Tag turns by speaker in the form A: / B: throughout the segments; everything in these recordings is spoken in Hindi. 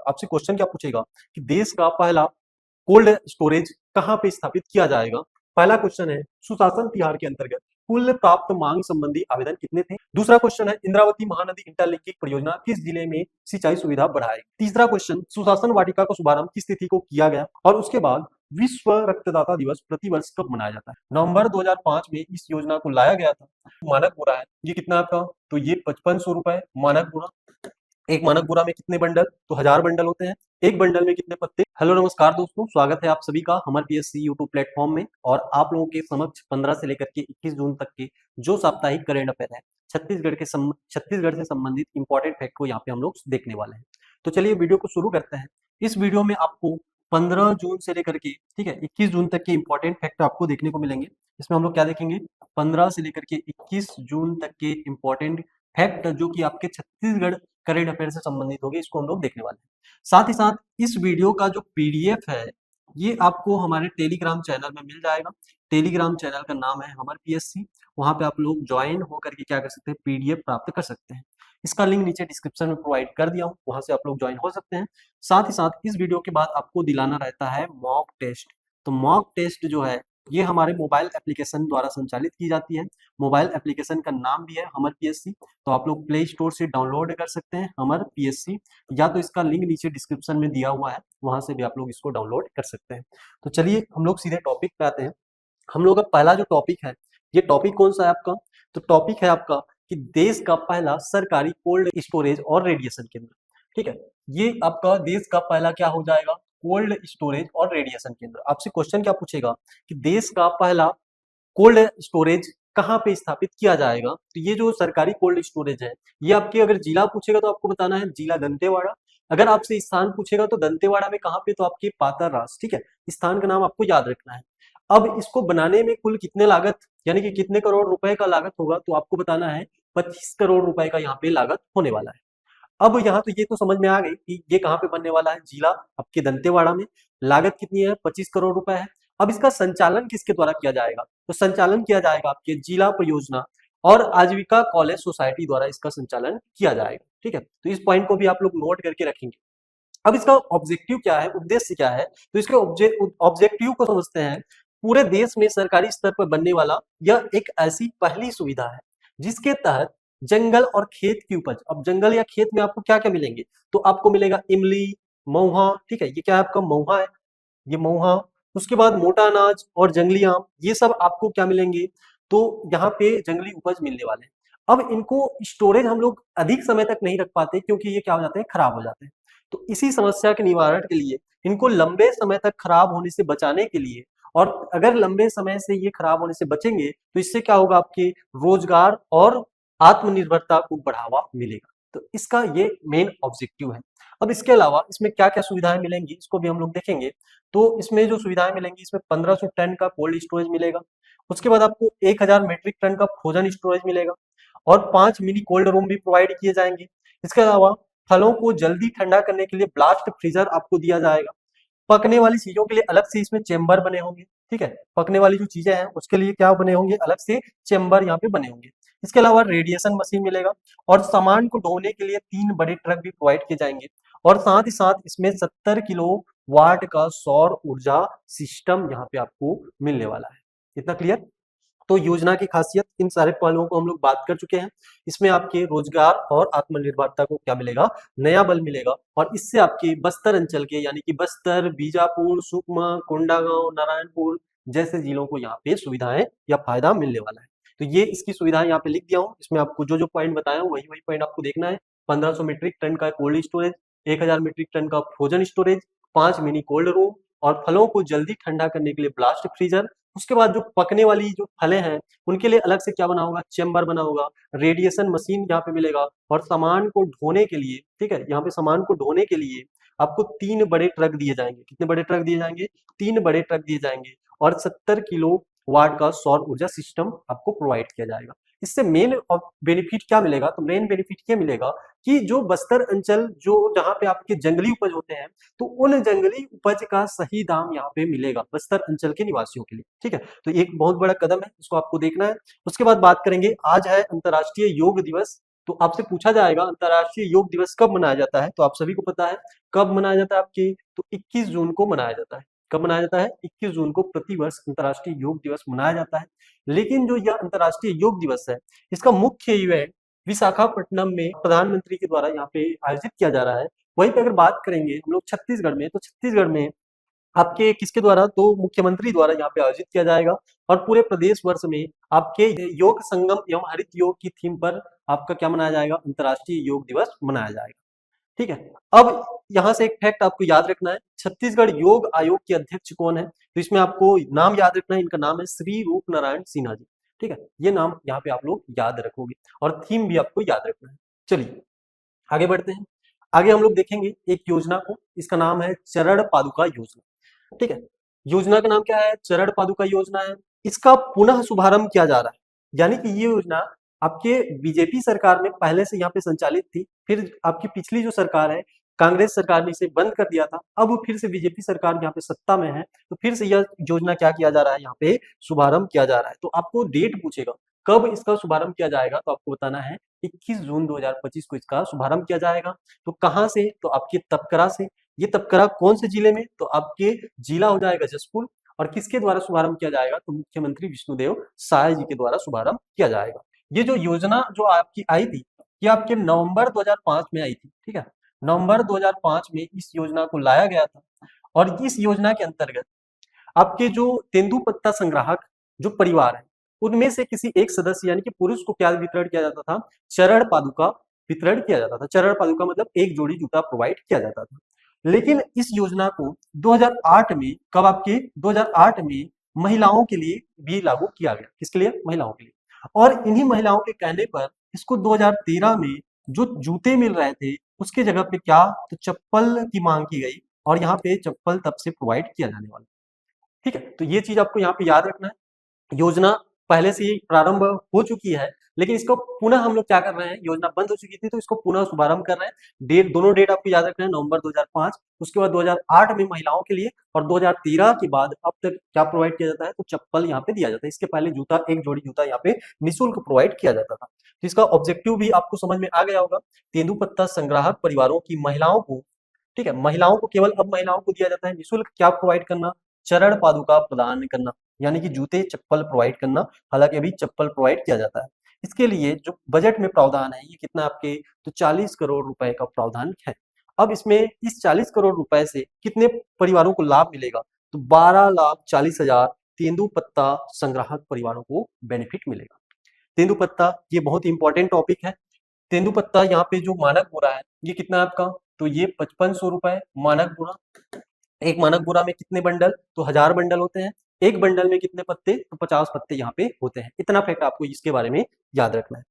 A: आपसे क्वेश्चन क्या पूछेगा कि देश का पहला कोल्ड स्टोरेज कहाँ पे स्थापित किया जाएगा। पहला क्वेश्चन है सुशासन तिहार के अंतर्गत कुल प्राप्त मांग संबंधी आवेदन कितने थे। दूसरा क्वेश्चन है इंद्रावती महानदी इंटरलिंकिंग परियोजना किस जिले में सिंचाई सुविधा बढ़ाएगी। तीसरा क्वेश्चन सुशासन वाटिका का शुभारंभ किस तिथि को किया गया। और उसके बाद विश्व रक्तदाता दिवस प्रतिवर्ष कब मनाया जाता है। नवंबर 2005 में इस योजना को लाया गया था। मानक बोरा है ये कितना आपका, तो ये 5500 रुपए मानक बोरा। एक मानक बोरा में कितने बंडल, तो 1000 बंडल होते हैं। एक बंडल में कितने पत्ते। हेलो नमस्कार दोस्तों, स्वागत है आप सभी का हमारे पीएससी यूट्यूब प्लेटफॉर्म में। और आप लोगों के समक्ष 15 से लेकर के 21 जून तक के जो साप्ताहिक करेंट अफेयर है छत्तीसगढ़ से संबंधित इंपॉर्टेंट फैक्ट को यहाँ पे हम लोग देखने वाले हैं। तो चलिए वीडियो को शुरू करते हैं। इस वीडियो में आपको 15 जून से लेकर के ठीक है 21 जून तक के इंपॉर्टेंट फैक्ट आपको देखने को मिलेंगे। इसमें हम लोग क्या देखेंगे, 15 से लेकर के 21 जून तक के इंपॉर्टेंट फैक्ट जो कि आपके छत्तीसगढ़ करेंट अफेयर से संबंधित होंगे, इसको हम लोग देखने वाले हैं। साथ ही साथ इस वीडियो का जो पीडीएफ है ये आपको हमारे टेलीग्राम चैनल में मिल जाएगा। टेलीग्राम चैनल का नाम है हमारे पीएससी। वहां पे आप लोग ज्वाइन होकर के क्या कर सकते हैं, पीडीएफ प्राप्त कर सकते हैं। इसका लिंक नीचे डिस्क्रिप्शन में प्रोवाइड कर दिया हूँ, वहां से आप लोग ज्वाइन हो सकते हैं। साथ ही साथ इस वीडियो के बाद आपको दिलाना रहता है मॉक टेस्ट। तो मॉक टेस्ट जो है ये हमारे मोबाइल एप्लीकेशन द्वारा संचालित की जाती है। मोबाइल एप्लीकेशन का नाम भी है हमर पीएससी। तो आप लोग प्ले स्टोर से डाउनलोड कर सकते हैं हमर पीएससी, या तो इसका लिंक नीचे डिस्क्रिप्शन में दिया हुआ है, वहां से भी आप लोग इसको डाउनलोड कर सकते हैं। तो चलिए हम लोग सीधे टॉपिक पे आते हैं। हम लोग का पहला जो टॉपिक है, ये टॉपिक कौन सा है आपका, तो टॉपिक है आपका कि देश का पहला सरकारी कोल्ड स्टोरेज और रेडिएशन केंद्र। ठीक है, ये आपका देश का पहला क्या हो जाएगा, कोल्ड स्टोरेज और रेडिएशन केंद्र। आपसे क्वेश्चन क्या पूछेगा कि देश का पहला कोल्ड स्टोरेज कहाँ पे स्थापित किया जाएगा। तो ये जो सरकारी कोल्ड स्टोरेज है ये आपके अगर जिला पूछेगा तो आपको बताना है जिला दंतेवाड़ा। अगर आपसे स्थान पूछेगा तो दंतेवाड़ा में कहाँ पे, तो आपके पाताररास। ठीक है, स्थान का नाम आपको याद रखना है। अब इसको बनाने में कुल कितने लागत यानी कि कितने करोड़ रुपए का लागत होगा, तो आपको बताना है 25 करोड़ रुपए का यहाँ पे लागत होने वाला है। अब यहाँ तो ये तो समझ में आ गई कि ये कहाँ पे बनने वाला है, जिला आपके दंतेवाड़ा में। लागत कितनी है, 25 करोड़ रुपए है। अब इसका संचालन किसके द्वारा किया जाएगा, तो संचालन किया जाएगा आपके जिला परियोजना और आजीविका कॉलेज सोसाइटी द्वारा इसका संचालन किया जाएगा। ठीक है, तो इस पॉइंट को भी आप लोग नोट करके रखेंगे। अब इसका ऑब्जेक्टिव क्या है, उद्देश्य क्या है, तो इसके ऑब्जेक्टिव को समझते हैं। पूरे देश में सरकारी स्तर पर बनने वाला यह एक ऐसी पहली सुविधा है जिसके तहत जंगल और खेत की उपज, अब जंगल या खेत में आपको क्या क्या मिलेंगे, तो आपको मिलेगा इमली, महुआ। ठीक है, ये क्या है आपका महुआ है, ये महुआ। उसके बाद मोटा अनाज और जंगली आम, ये सब आपको क्या मिलेंगे, तो यहाँ पे जंगली उपज मिलने वाले हैं। अब इनको स्टोरेज हम लोग अधिक समय तक नहीं रख पाते क्योंकि ये क्या हो जाते हैं, खराब हो जाते हैं। तो इसी समस्या के निवारण के लिए इनको लंबे समय तक खराब होने से बचाने के लिए, और अगर लंबे समय से ये खराब होने से बचेंगे तो इससे क्या होगा, आपके रोजगार और आत्मनिर्भरता को बढ़ावा मिलेगा। तो इसका ये मेन ऑब्जेक्टिव है। अब इसके अलावा इसमें क्या क्या सुविधाएं मिलेंगी इसको भी हम लोग देखेंगे। तो इसमें जो सुविधाएं मिलेंगी, इसमें 1500 टन का कोल्ड स्टोरेज मिलेगा। उसके बाद आपको 1000 मीट्रिक टन का फ्रोजन स्टोरेज मिलेगा और 5 मिनी कोल्ड रूम भी प्रोवाइड किए जाएंगे। इसके अलावा फलों को जल्दी ठंडा करने के लिए ब्लास्ट फ्रीजर आपको दिया जाएगा। पकने वाली चीजों के लिए अलग से इसमें चेम्बर बने होंगे। ठीक है, पकने वाली जो चीजें हैं उसके लिए क्या बने होंगे, अलग से चेम्बर यहाँ पे बने होंगे। इसके अलावा रेडिएशन मशीन मिलेगा और सामान को ढोने के लिए 3 बड़े ट्रक भी प्रोवाइड किए जाएंगे। और साथ ही साथ इसमें 70 किलो वाट का सौर ऊर्जा सिस्टम यहाँ पे आपको मिलने वाला है। इतना क्लियर। तो योजना की खासियत, इन सारे पहलुओं को हम लोग बात कर चुके हैं। इसमें आपके रोजगार और आत्मनिर्भरता को क्या मिलेगा, नया बल मिलेगा। और इससे आपके बस्तर अंचल के यानी कि बस्तर, बीजापुर, सुकमा, कोंडागांव, नारायणपुर जैसे जिलों को यहाँ पे सुविधाएं या फायदा मिलने वाला है। तो ये इसकी सुविधाएं यहाँ पे लिख दिया हूँ। इसमें आपको जो जो पॉइंट बताया हूँ वही वही पॉइंट आपको देखना है। 1500 मीट्रिक टन का कोल्ड स्टोरेज, 1000 मीट्रिक टन का frozen storage, 5 mini cold room और फलों को जल्दी ठंडा करने के लिए ब्लास्ट फ्रीजर। उसके बाद जो पकने वाली जो फलें हैं उनके लिए अलग से क्या बना होगा, चेम्बर बना होगा। रेडिएशन मशीन यहाँ पे मिलेगा और सामान को ढोने के लिए, ठीक है, यहाँ पे सामान को ढोने के लिए आपको 3 बड़े ट्रक दिए जाएंगे। कितने बड़े ट्रक दिए जाएंगे, 3 बड़े ट्रक दिए जाएंगे और 70 किलो वाट का सौर ऊर्जा सिस्टम आपको प्रोवाइड किया जाएगा। इससे मेन बेनिफिट क्या मिलेगा, तो मेन बेनिफिट ये मिलेगा कि जो बस्तर अंचल जो जहाँ पे आपके जंगली उपज होते हैं, तो उन जंगली उपज का सही दाम यहाँ पे मिलेगा बस्तर अंचल के निवासियों के लिए। ठीक है, तो एक बहुत बड़ा कदम है, इसको आपको देखना है। उसके बाद बात करेंगे, आज है अंतर्राष्ट्रीय योग दिवस। तो आपसे पूछा जाएगा अंतर्राष्ट्रीय योग दिवस कब मनाया जाता है, तो आप सभी को पता है कब मनाया जाता है आपके, तो 21 जून को मनाया जाता है। कब मनाया जाता है? 21 जून को प्रतिवर्ष अंतर्राष्ट्रीय योग दिवस मनाया जाता है। लेकिन जो यह अंतर्राष्ट्रीय योग दिवस है, इसका मुख्य इवेंट विशाखापट्टनम में प्रधानमंत्री के द्वारा यहाँ पे आयोजित किया जा रहा है। वहीं पे अगर बात करेंगे हम लोग छत्तीसगढ़ में, तो छत्तीसगढ़ में आपके किसके द्वारा, तो मुख्यमंत्री द्वारा यहाँ पे आयोजित किया जाएगा। और पूरे प्रदेश वर्ष में आपके योग संगम एवं हरित योग की थीम पर आपका क्या मनाया जाएगा, अंतर्राष्ट्रीय योग दिवस मनाया जाएगा। ठीक है। अब यहाँ से एक फैक्ट आपको याद रखना है, छत्तीसगढ़ योग आयोग के अध्यक्ष कौन है, तो इसमें आपको नाम याद रखना है, इनका नाम है श्री रूप नारायण सिन्हा जी। ठीक है, ये नाम यहाँ पे आप लोग याद रखोगे और थीम भी आपको याद रखना है। चलिए आगे बढ़ते हैं। आगे हम लोग देखेंगे एक योजना को, इसका नाम है चरण पादुका योजना। ठीक है, योजना का नाम क्या है, चरण पादुका योजना है। इसका पुनः शुभारंभ किया जा रहा है, यानी कि ये योजना आपके बीजेपी सरकार में पहले से यहाँ पे संचालित थी, फिर आपकी पिछली जो सरकार है कांग्रेस सरकार ने इसे बंद कर दिया था, अब फिर से बीजेपी सरकार यहाँ पे सत्ता में है, तो फिर से यह योजना क्या किया जा रहा है, यहाँ पे शुभारंभ किया जा रहा है। तो आपको डेट पूछेगा कब इसका शुभारंभ किया जाएगा, तो आपको बताना है 21 जून 2025 को इसका शुभारंभ किया जाएगा। तो कहाँ से, तो आपके तपकरा से। ये तपकरा कौन से जिले में, तो आपके जिला हो जाएगा जसपुर। और किसके द्वारा शुभारंभ किया जाएगा, तो मुख्यमंत्री विष्णुदेव साय जी के द्वारा शुभारंभ किया जाएगा। ये जो योजना जो आपकी आई थी, ये आपके नवंबर 2005 में आई थी। ठीक है, नवंबर 2005 में इस योजना को लाया गया था। और इस योजना के अंतर्गत आपके जो तेंदुपत्ता संग्राहक जो परिवार है, उनमें से किसी एक सदस्य यानी कि पुरुष को क्या वितरण किया जाता था, चरण पादुका वितरण किया जाता था। चरण पादुका मतलब एक जोड़ी जूता प्रोवाइड किया जाता था। लेकिन इस योजना को 2008 में, कब आपके 2008 में महिलाओं के लिए भी लागू किया गया। किसके लिए, महिलाओं के लिए। और इन्हीं महिलाओं के कहने पर इसको 2013 में जो जूते मिल रहे थे उसके जगह पे क्या, तो चप्पल की मांग की गई और यहाँ पे चप्पल तब से प्रोवाइड किया जाने वाला। ठीक है, तो ये चीज आपको यहाँ पे याद रखना है। योजना पहले से ही प्रारंभ हो चुकी है, लेकिन इसको पुनः हम लोग क्या कर रहे हैं, योजना बंद हो चुकी थी तो इसको पुनः शुभारंभ कर रहे हैं। डेट, दोनों डेट आपको याद रखना है, नवंबर 2005, उसके बाद 2008 में महिलाओं के लिए, और 2013 के बाद अब तक क्या प्रोवाइड किया जाता है, तो चप्पल यहाँ पे दिया जाता है। इसके पहले जूता, एक जोड़ी जूता यहाँ पे निःशुल्क प्रोवाइड किया जाता था। तो इसका ऑब्जेक्टिव भी आपको समझ में आ गया होगा, तेंदुपत्ता संग्राहक परिवारों की महिलाओं को, ठीक है, महिलाओं को, केवल अब महिलाओं को दिया जाता है निःशुल्क क्या प्रोवाइड करना, चरण पादुका प्रदान करना, यानी कि जूते चप्पल प्रोवाइड करना। हालांकि अभी चप्पल प्रोवाइड किया जाता है। इसके लिए जो बजट में प्रावधान है, ये कितना आपके, तो 40 करोड़ रुपए का प्रावधान है। अब इसमें इस 40 करोड़ रुपए से कितने परिवारों को लाभ मिलेगा, तो 12,40,000 तेंदुपत्ता संग्राहक परिवारों को बेनिफिट मिलेगा। तेंदुपत्ता ये बहुत ही इंपॉर्टेंट टॉपिक है। तेंदुपत्ता यहाँ पे जो मानक बोरा है ये कितना है आपका, तो ये 5500 रुपए मानक बोरा। एक मानक बोरा में कितने बंडल, तो 1000 बंडल होते हैं। एक बंडल में कितने पत्ते, तो 50 पत्ते यहाँ पे होते हैं। इतना फैक्ट आपको इसके बारे में याद रखना है।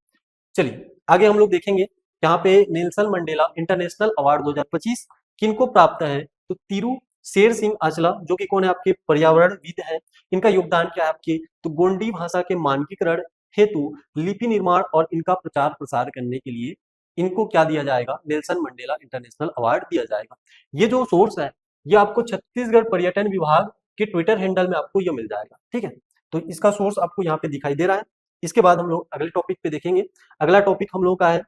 A: चलिए आगे हम लोग देखेंगे, यहाँ पे नेल्सन मंडेला इंटरनेशनल अवार्ड 2025 किनको प्राप्त है, तो तिरु शेर सिंह आचला, जो कि कौन है, आपके पर्यावरणविद है। इनका योगदान क्या है आपके, तो गोंडी भाषा के मानकीकरण हेतु लिपि निर्माण और इनका प्रचार प्रसार करने के लिए इनको क्या दिया जाएगा, नेल्सन मंडेला इंटरनेशनल अवार्ड दिया जाएगा। ये जो सोर्स है ये आपको छत्तीसगढ़ पर्यटन विभाग के ट्विटर हैंडल में आपको ये मिल जाएगा। ठीक है, तो इसका सोर्स आपको यहाँ पे दिखाई दे रहा है। इसके बाद हम लोग अगले टॉपिक पे देखेंगे। अगला टॉपिक हम लोग का है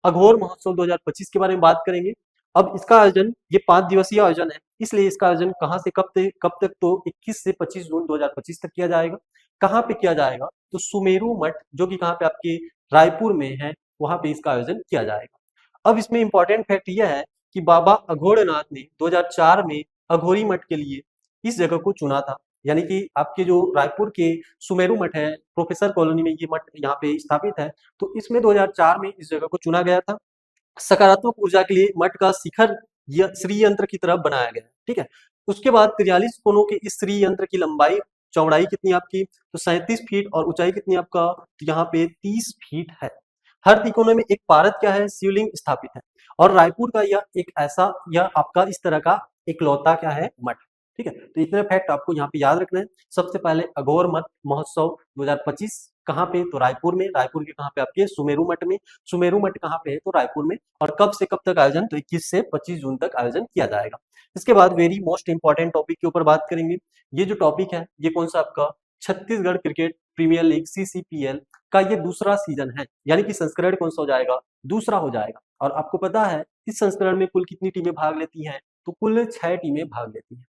A: अघोर महोत्सव 2025 के बारे में बात करेंगे। अब इसका आयोजन, ये 5 दिवसीय आयोजन है, इसलिए इसका आयोजन कहाँ से कब तक, तो 21 से 25 जून 2025 तक किया जाएगा। कहाँ पे किया जाएगा, तो सुमेरु मठ, जो कि कहाँ पे आपके रायपुर में है, वहां पे इसका आयोजन किया जाएगा। अब इसमें इंपॉर्टेंट फैक्ट यह है कि बाबा अघोरनाथ ने 2004 में अघोरी मठ के लिए इस जगह को चुना था। यानी कि आपके जो रायपुर के सुमेरु मठ है, प्रोफेसर कॉलोनी में ये मठ यहाँ पे स्थापित है, तो इसमें 2004 में इस जगह को चुना गया था। सकारात्मक ऊर्जा के लिए मठ का शिखर श्री यंत्र की तरफ बनाया गया है। ठीक है, उसके बाद 43 कोनों के इस श्री यंत्र की लंबाई चौड़ाई कितनी आपकी, तो 37 फीट, और ऊंचाई कितनी आपका, तो यहाँ पे 30 फीट है। हर तिकोने में एक पारद क्या है, शिवलिंग स्थापित है। और रायपुर का यह एक ऐसा, यह आपका इस तरह का इकलौता क्या है, मठ। ठीक है, तो इतने फैक्ट आपको यहाँ पे याद रखना है। सबसे पहले अघोर मठ महोत्सव 2025 कहाँ पे, तो रायपुर में। रायपुर के कहाँ पे, आपके सुमेरु मठ में। सुमेरु मठ कहाँ पे है, तो रायपुर में। और कब से कब तक आयोजन, तो 21 से 25 जून तक आयोजन किया जाएगा। इसके बाद वेरी मोस्ट इंपॉर्टेंट टॉपिक के ऊपर बात करेंगे। ये जो टॉपिक है ये कौन सा आपका, Chhattisgarh cricket premier league CCPL का ये दूसरा सीजन है, यानी कि संस्करण कौन सा हो जाएगा, दूसरा हो जाएगा। और आपको पता है इस संस्करण में कुल कितनी टीमें भाग लेती हैं, तो कुल 6 टीमें भाग लेती हैं।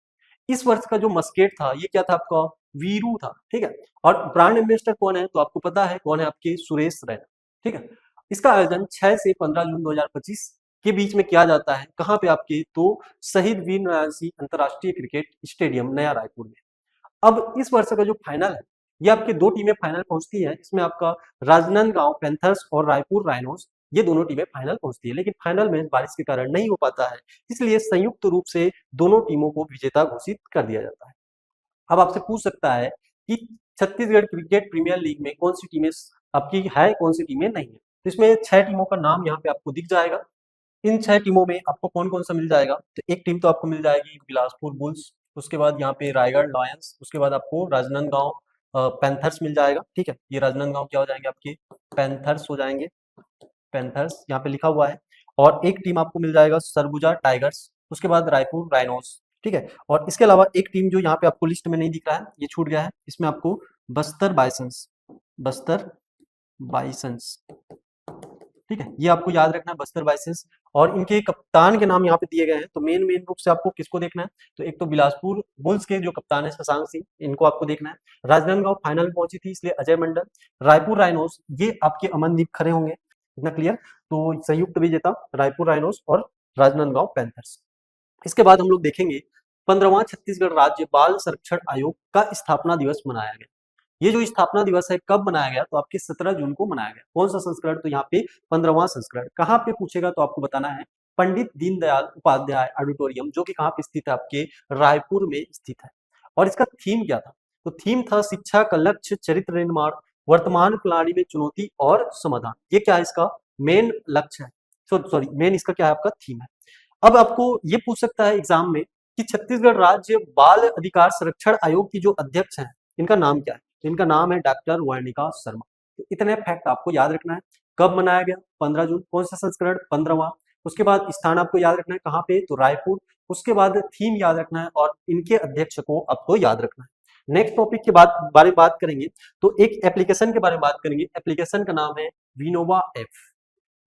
A: इस वर्ष का जो मस्केट था ये क्या था आपका, वीरू था, ठीक है। और ब्रांड एम्बेसडर कौन है, तो आपको पता है कौन है, आपके सुरेश रैना, ठीक है। इसका आयोजन 6 से 15 जून 2025 के बीच में किया जाता है। कहाँ पे आपके, तो शहीद वीर नारायण सिंह अंतर्राष्ट्रीय क्रिकेट स्टेडियम नया रायपुर में। अब इस वर्ष का जो फाइनल है, ये आपके 2 टीमें फाइनल पहुंचती हैं। इसमें आपका राजनांदगांव पैंथर्स और रायपुर राइनोस, ये दोनों टीमें फाइनल पहुंचती है। लेकिन फाइनल मैच बारिश के कारण नहीं हो पाता है, इसलिए संयुक्त रूप से दोनों टीमों को विजेता घोषित कर दिया जाता है। अब आपसे पूछ सकता है कि छत्तीसगढ़ क्रिकेट प्रीमियर लीग में कौन सी टीमें आपकी है, कौन सी टीमें नहीं है। तो इसमें 6 टीमों का नाम यहाँ पे आपको दिख जाएगा। इन 6 टीमों में आपको कौन-कौन सा मिल जाएगा, तो एक टीम तो आपको मिल जाएगी बिलासपुर बुल्स, उसके बाद यहाँ पे रायगढ़ लायंस, उसके बाद आपको राजनांदगांव पैंथर्स मिल जाएगा, ठीक है। ये राजनांदगांव क्या हो जाएंगे, आपके पैंथर्स हो जाएंगे, पैंथर्स यहाँ पे लिखा हुआ है। और एक टीम आपको मिल जाएगा सरगुजा टाइगर्स, उसके बाद रायपुर राइनोस, ठीक है। और इसके अलावा एक टीम जो यहाँ पे आपको लिस्ट में नहीं दिख रहा है, ये छूट गया है, इसमें आपको बस्तर बाइसंस, बस्तर बाइसंस, ठीक है, ये आपको याद रखना है, बस्तर बाइसंस। और इनके कप्तान के नाम यहाँ पे दिए गए हैं। तो मेन रूप से आपको किसको देखना है, तो एक तो बिलासपुर बुल्स के जो कप्तान है शशांक सिंह, इनको आपको देखना है। राजनांदगांव फाइनल में पहुंची थी, इसलिए अजय मंडल। रायपुर राइनोस, ये आपके अमनदीप खरे होंगे, इतना क्लियर। तो संयुक्त विजेता रायपुर राइनोस और राजनांदगांव पैंथर्स। इसके बाद हम लोग देखेंगे 15वां छत्तीसगढ़ राज्य बाल संरक्षण आयोग का स्थापना दिवस मनाया गया। ये जो स्थापना दिवस है कब मनाया गया, तो आपके 17 जून को मनाया गया। कौन सा संस्करण, तो यहाँ पे 15वां संस्करण। कहाँ पे पूछेगा, तो आपको बताना है पंडित दीनदयाल उपाध्याय ऑडिटोरियम, जो कि कहाँ पे स्थित है, आपके रायपुर में स्थित है। और इसका थीम क्या था, तो थीम था शिक्षा का लक्ष्य, चरित्र निर्माण, वर्तमान प्रणाली में चुनौती और समाधान। ये क्या है, इसका मेन लक्ष्य है, सॉरी मेन इसका क्या है, आपका थीम है। अब आपको ये पूछ सकता है एग्जाम में कि छत्तीसगढ़ राज्य बाल अधिकार संरक्षण आयोग की जो अध्यक्ष हैं, इनका नाम क्या है, तो इनका नाम है डॉक्टर वर्णिका शर्मा। तो इतने फैक्ट आपको याद रखना है। कब मनाया गया, 15 जून। कौन सा संस्करण, 15वां। उसके बाद स्थान आपको याद रखना है, कहाँ पे, तो रायपुर। उसके बाद थीम याद रखना है और इनके अध्यक्ष को आपको याद रखना है। नेक्स्ट टॉपिक के बारे में बात करेंगे, तो एक एप्लीकेशन के बारे में बात करेंगे। एप्लीकेशन का नाम है विनोवा ऐप।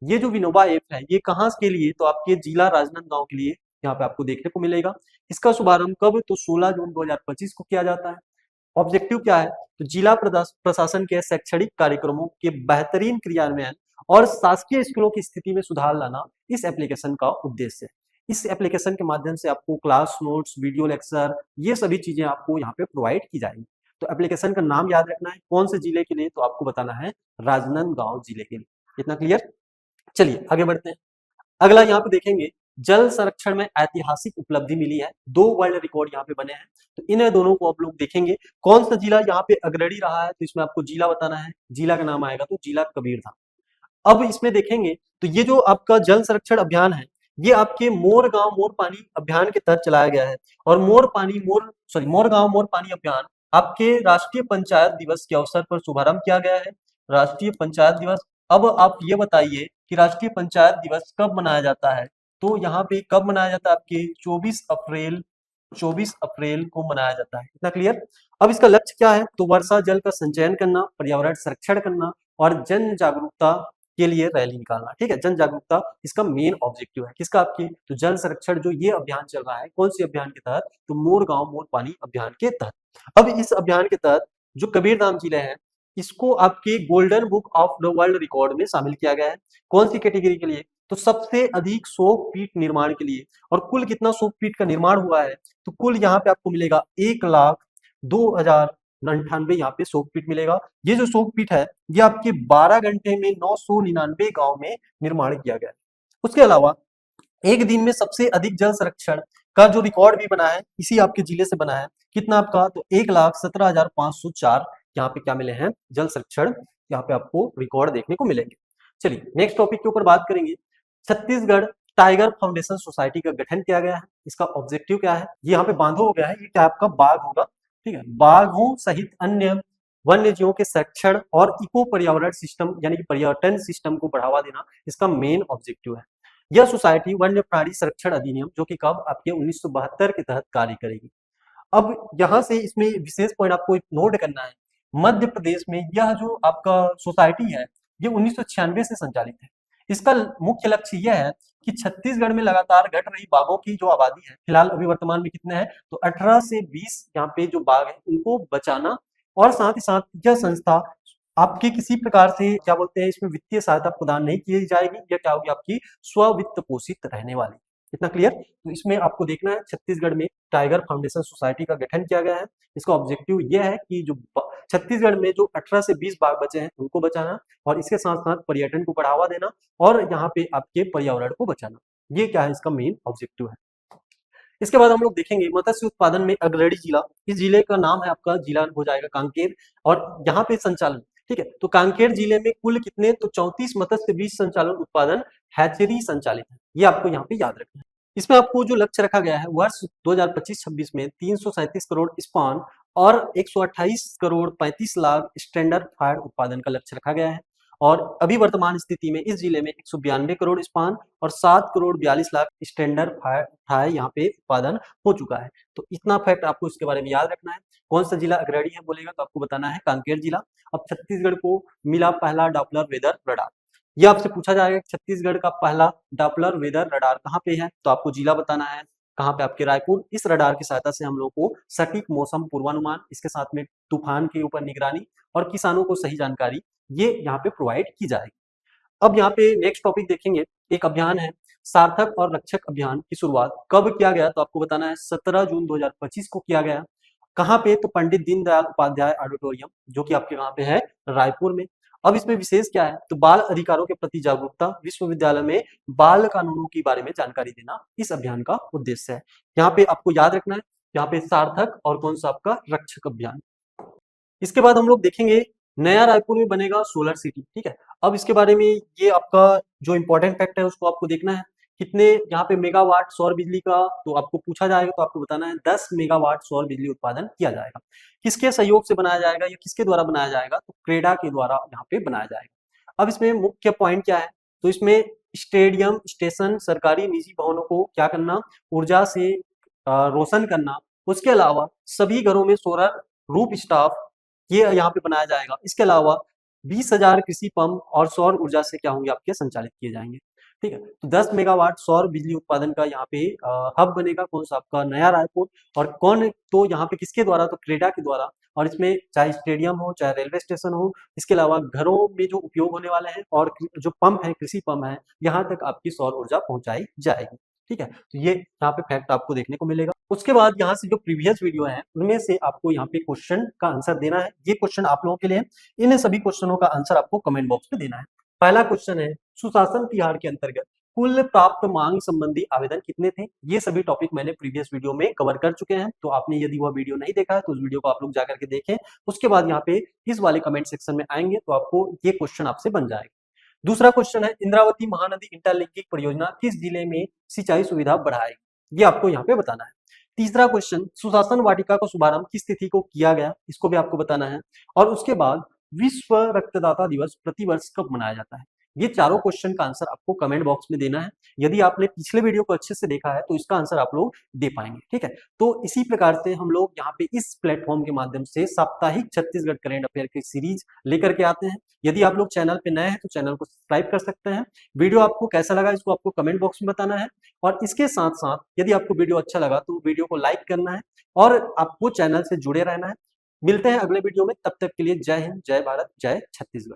A: ये जो विनोबा ऐप है, ये कहाँ के लिए, तो आपके जिला राजनांदगांव के लिए यहाँ पे आपको देखने को मिलेगा। इसका शुभारंभ कब, तो 16 जून 2025 को किया जाता है। ऑब्जेक्टिव क्या है, तो जिला प्रशासन के शैक्षणिक कार्यक्रमों के बेहतरीन क्रियान्वयन और शासकीय स्कूलों की स्थिति में सुधार लाना इस एप्लीकेशन का उद्देश्य है। इस एप्लीकेशन के माध्यम से आपको क्लास नोट्स, वीडियो लेक्चर, ये सभी चीजें आपको यहाँ पे प्रोवाइड की जाएंगी। तो एप्लीकेशन का नाम याद रखना है, कौन से जिले के लिए, तो आपको बताना है राजनांदगांव जिले के लिए। इतना क्लियर। चलिए आगे बढ़ते हैं। अगला यहाँ पे देखेंगे, जल संरक्षण में ऐतिहासिक उपलब्धि मिली है। 2 वर्ल्ड रिकॉर्ड यहाँ पे बने हैं, तो इन दोनों को आप लोग देखेंगे। कौन सा जिला यहाँ पे अग्रणी रहा है, तो इसमें आपको जिला बताना है। जिला का नाम आएगा तो जिला कबीरधाम। अब इसमें देखेंगे तो ये जो आपका जल संरक्षण अभियान है, ये आपके मोर गांव मोर पानी अभियान के तहत चलाया गया है। और मोर गांव मोर पानी अभियान आपके राष्ट्रीय पंचायत दिवस के अवसर पर शुभारंभ किया गया है। राष्ट्रीय पंचायत दिवस। अब आप ये बताइए कि राष्ट्रीय पंचायत दिवस कब मनाया जाता है, तो यहाँ पे कब मनाया जाता है, आपके 24 अप्रैल को मनाया जाता है। इतना क्लियर। अब इसका लक्ष्य क्या है, तो वर्षा जल का संचयन करना, पर्यावरण संरक्षण करना और जन जागरूकता के लिए रैली निकालना, ठीक है। जन जागरूकता इसका मेन ऑब्जेक्टिव है। किसका, आपकी, तो जल संरक्षण जो ये अभियान चल रहा है, कौन सी अभियान के तहत, तो मोर गांव मोर पानी अभियान के तहत। अब इस अभियान के तहत जो कबीरधाम जिले हैं, इसको आपके golden book of the world record में शामिल किया गया है। कौन सी कैटेगरी के लिए, तो सबसे अधिक शोक पीठ निर्माण के लिए। और कुल कितना शोक पीठ का निर्माण हुआ है, तो कुल यहाँ पे आपको मिलेगा 1,02,098 यहाँ पे शोक पीठ मिलेगा। ये जो शोक पीठ है, ये आपके 12 घंटे में 999 गांव में निर्माण किया गया है। उसके अलावा एक दिन में सबसे अधिक जल संरक्षण का जो रिकॉर्ड भी बना है, इसी आपके जिले से बना है। कितना आपका, तो 1,17,504 यहाँ पे क्या मिले हैं, जल संरक्षण यहाँ पे आपको रिकॉर्ड देखने को मिलेंगे। चलिए नेक्स्ट टॉपिक के ऊपर बात करेंगे। छत्तीसगढ़ टाइगर फाउंडेशन सोसाइटी का गठन किया गया है। इसका ऑब्जेक्टिव क्या है, ये यहाँ पे बांधो हो गया है, ये क्या आपका बाघ होगा, ठीक है। बाघों सहित अन्य वन्य जीवों के संरक्षण और इको पर्यावरण सिस्टम यानी कि पर्यटन सिस्टम को बढ़ावा देना इसका मेन ऑब्जेक्टिव है। यह सोसाइटी वन्य प्राणी संरक्षण अधिनियम, जो कि कब, आपके 1972 के तहत कार्य करेगी। अब यहाँ से इसमें विशेष पॉइंट आपको नोट करना है मध्य प्रदेश में यह जो आपका सोसाइटी है ये 1996 से संचालित है। इसका मुख्य लक्ष्य यह है कि छत्तीसगढ़ में लगातार घट रही बाघों की जो आबादी है, फिलहाल अभी वर्तमान में कितने हैं, तो 18 से 20 यहाँ पे जो बाघ है उनको बचाना, और साथ ही साथ यह संस्था आपके किसी प्रकार से क्या बोलते हैं इसमें वित्तीय सहायता प्रदान नहीं की जाएगी, यह क्या होगी आपकी स्व-वित्त पोषित रहने वाली। इतना क्लियर? तो इसमें आपको देखना है छत्तीसगढ़ में टाइगर फाउंडेशन सोसाइटी का गठन किया गया है। इसका ऑब्जेक्टिव यह है कि जो छत्तीसगढ़ में जो 18 से 20 बाघ बचे हैं उनको बचाना, और इसके साथ-साथ पर्यटन को बढ़ावा देना, और यहाँ पे आपके पर्यावरण को बचाना। ये क्या है, इसका मेन ऑब्जेक्टिव है। इसके बाद हम लोग देखेंगे मत्स्य उत्पादन में अग्रणी जिला। इस जिले का नाम है आपका, जिला हो जाएगा कांकेर, और यहाँ पे संचालन, ठीक है, तो कांकेर जिले में कुल कितने, तो 34 मत्स्य बीज संचालन उत्पादन हैचरी संचालित है। ये आपको यहाँ पे याद रखना है। इसमें आपको जो लक्ष्य रखा गया है वर्ष 2025-26 में 337 करोड़ स्पॉन और 128 करोड़ 35 लाख स्टैंडर्ड फायर उत्पादन का लक्ष्य रखा गया है। और अभी वर्तमान स्थिति में इस जिले में 192 करोड़ स्पान और 7 करोड़ 42 लाख स्टैंडर्ड फायर यहाँ पे उत्पादन हो चुका है। तो इतना फैक्ट आपको इसके बारे में याद रखना है। कौन सा जिला अग्रणी है बोलेगा तो आपको बताना है कांकेर जिला। अब छत्तीसगढ़ को मिला पहला डॉपलर वेदर रडार। ये आपसे पूछा जाएगा छत्तीसगढ़ का पहला डॉपलर वेदर रडार कहाँ पे है, तो आपको जिला बताना है। कहाँ पे, आपके रायपुर। इस रडार की सहायता से हम लोग को सटीक मौसम पूर्वानुमान, इसके साथ में तूफान के ऊपर निगरानी और किसानों को सही जानकारी ये यहाँ पे प्रोवाइड की जाएगी। अब यहाँ पे नेक्स्ट टॉपिक देखेंगे, एक अभियान है सार्थक और रक्षक अभियान की शुरुआत कब किया गया, तो आपको बताना है 17 जून 2025 को किया गया। कहाँ पे, तो पंडित दीनदयाल उपाध्याय ऑडिटोरियम, जो कि आपके कहाँ पे है, रायपुर में। अब इसमें विशेष क्या है, तो बाल अधिकारों के प्रति जागरूकता, विश्वविद्यालय में बाल कानूनों के बारे में जानकारी देना इस अभियान का उद्देश्य है। यहाँ पे आपको याद रखना है, यहाँ पे सार्थक और कौन सा आपका रक्षक अभियान। इसके बाद हम लोग देखेंगे नया रायपुर में बनेगा सोलर सिटी, ठीक है। अब इसके बारे में ये आपका जो इंपॉर्टेंट फैक्ट है उसको आपको देखना है, कितने यहाँ पे मेगावाट सौर बिजली का, तो आपको पूछा जाएगा तो आपको बताना है 10 मेगावाट सौर बिजली उत्पादन किया जाएगा। किसके सहयोग से बनाया जाएगा या किसके द्वारा बनाया जाएगा, तो क्रेडा के द्वारा यहाँ पे बनाया जाएगा। अब इसमें मुख्य पॉइंट क्या है, तो इसमें स्टेडियम, स्टेशन, सरकारी निजी भवनों को क्या करना, ऊर्जा से रोशन करना। उसके अलावा सभी घरों में सोलर रूफ स्टाफ ये यहाँ पे बनाया जाएगा। इसके अलावा 20,000 कृषि पंप और सौर ऊर्जा से क्या होंगे, आपके संचालित किए जाएंगे, ठीक है। तो 10 मेगावाट सौर बिजली उत्पादन का यहाँ पे हब बनेगा कौन सा, आपका नया रायपुर। और कौन, तो यहाँ पे किसके द्वारा, तो क्रेडा के द्वारा। और इसमें चाहे स्टेडियम हो चाहे रेलवे स्टेशन हो, इसके अलावा घरों में जो उपयोग होने वाले हैं और जो पंप है, कृषि पंप है, यहाँ तक आपकी सौर ऊर्जा पहुंचाई जाएगी, ठीक है। तो ये यहाँ पे फैक्ट आपको देखने को मिलेगा। उसके बाद यहाँ से जो प्रीवियस वीडियो है उनमें से आपको यहाँ पे क्वेश्चन का आंसर देना है। ये क्वेश्चन आप लोगों के लिए, इन सभी क्वेश्चनों का आंसर आपको कमेंट बॉक्स में देना है। पहला क्वेश्चन है सुशासन तिहार के अंतर्गत कुल प्राप्त मांग संबंधी आवेदन कितने थे। ये सभी टॉपिक मैंने प्रीवियस वीडियो में कवर कर चुके हैं, तो आपने यदि वह वीडियो नहीं देखा है तो उस वीडियो को आप लोग जाकर के देखें। उसके बाद यहाँ पे इस वाले कमेंट सेक्शन में आएंगे तो आपको ये क्वेश्चन आपसे बन जाएगा। दूसरा क्वेश्चन है इंद्रावती महानदी इंटरलिंकिंग परियोजना किस जिले में सिंचाई सुविधा बढ़ाएगी, ये आपको यहाँ पे बताना है। तीसरा क्वेश्चन सुशासन वाटिका का शुभारंभ किस तिथि को किया गया, इसको भी आपको बताना है। और उसके बाद विश्व रक्तदाता दिवस प्रतिवर्ष कब मनाया जाता है। ये चारों क्वेश्चन का आंसर आपको कमेंट बॉक्स में देना है। यदि आपने पिछले वीडियो को अच्छे से देखा है तो इसका आंसर आप लोग दे पाएंगे, ठीक है। तो इसी प्रकार से हम लोग यहाँ पे इस प्लेटफॉर्म के माध्यम से साप्ताहिक छत्तीसगढ़ करंट अफेयर की सीरीज लेकर के आते हैं। यदि आप लोग चैनल पे नए हैं तो चैनल को सब्सक्राइब कर सकते हैं। वीडियो आपको कैसा लगा इसको आपको कमेंट बॉक्स में बताना है। और इसके साथ साथ यदि आपको वीडियो अच्छा लगा तो वीडियो को लाइक करना है और आपको चैनल से जुड़े रहना है। मिलते हैं अगले वीडियो में, तब तक के लिए जय हिंद, जय भारत, जय छत्तीसगढ़।